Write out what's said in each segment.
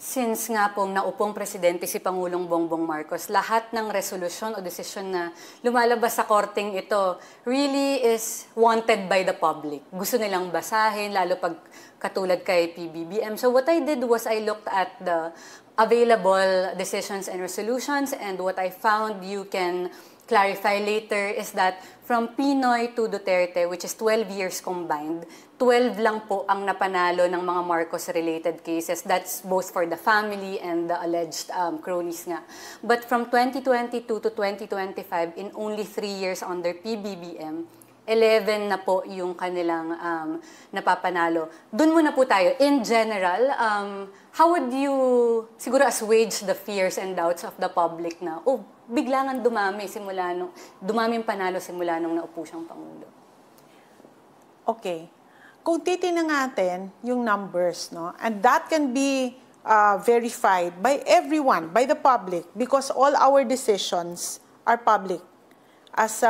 Since nga pong naupong presidente si Pangulong Bongbong Marcos, lahat ng resolusyon o desisyon na lumalabas sa korteng ito really is wanted by the public. Gusto nilang basahin, lalo pag katulad kay PBBM. So what I did was I looked at the available decisions and resolutions, and what I found you can clarify later is that from Pinoy to Duterte, which is 12 years combined, 12 lang po ang napanalo ng mga Marcos-related cases. That's both for the family and the alleged cronies nga. But from 2022 to 2025, in only 3 years under PBBM, 11 na po yung kanilang napapanalo. Doon muna po tayo. In general, how would you siguro assuage the fears and doubts of the public na, oh, bigla nga dumami yung panalo simula nung naupo siyang Pangulo? Okay. Kung titingnan natin yung numbers, no, and that can be verified by everyone, by the public, because all our decisions are public. As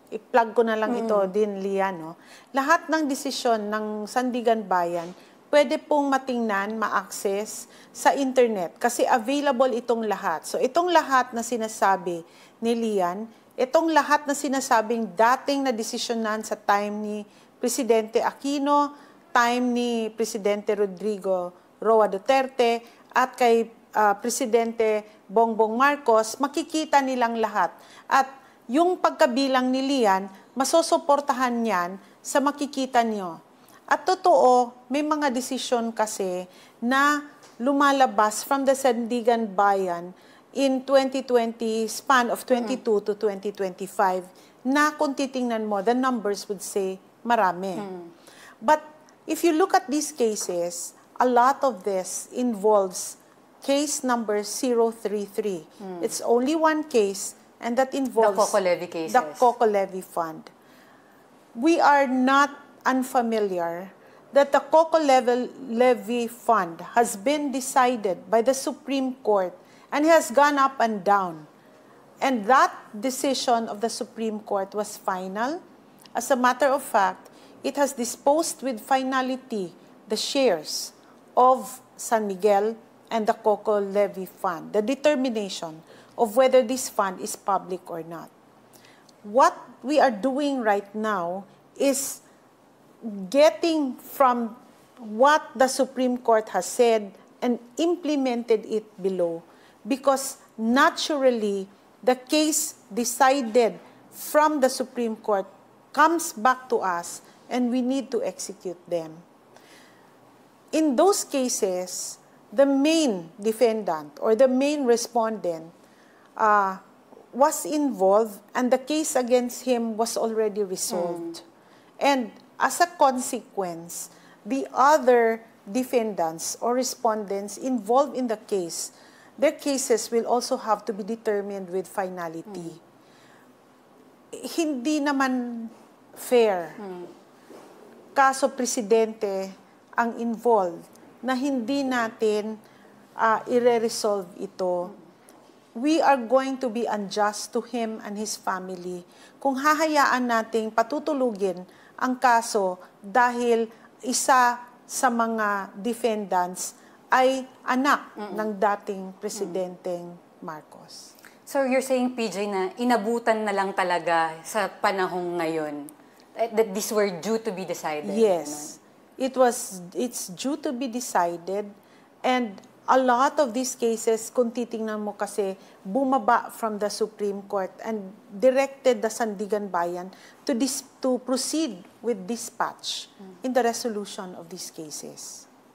i-plug ko na lang ito din, Lia, no? Lahat ng desisyon ng Sandigan Bayan, pwede pong matingnan, ma-access sa internet kasi available itong lahat. So itong lahat na sinasabi ni Lian, itong lahat na sinasabing dating na desisyonan sa time ni Presidente Aquino, time ni Presidente Rodrigo Roa Duterte, at kay Presidente Bongbong Marcos, makikita nilang lahat. At yung pagkabilang ni Lian, masosuportahan niyan sa makikita niyo. At totoo, may mga desisyon kasi na lumalabas from the Sandigan Bayan in 2020, span of 22 to 2025, na kung titingnan mo, the numbers would say marami. But if you look at these cases, a lot of this involves case number 033. It's only one case, and that involves the Coco Levy cases. The Coco Levy Fund. We are not unfamiliar that the Coco Levy Fund has been decided by the Supreme Court and has gone up and down. And that decision of the Supreme Court was final. As a matter of fact, it has disposed with finality the shares of San Miguel and the Coco Levy Fund, the determination of whether this fund is public or not. What we are doing right now is getting from what the Supreme Court has said and implemented it below, because naturally the case decided from the Supreme Court comes back to us and we need to execute them. In those cases, the main defendant or the main respondent was involved and the case against him was already resolved. And as a consequence, the other defendants or respondents involved in the case, their cases will also have to be determined with finality. Hindi naman fair. Kaso presidente ang involved na hindi natin i-resolve ito. We are going to be unjust to him and his family kung hahayaan nating patutulugin ang kaso dahil isa sa mga defendants ay anak ng dating Presidenteng Marcos. So you're saying, PJ, na inabutan na lang talaga sa panahong ngayon that these were due to be decided? Yes. It's due to be decided, and a lot of these cases, kung titingnan mo kasi, bumaba from the Supreme Court and directed the Sandigan Bayan to proceed with dispatch in the resolution of these cases.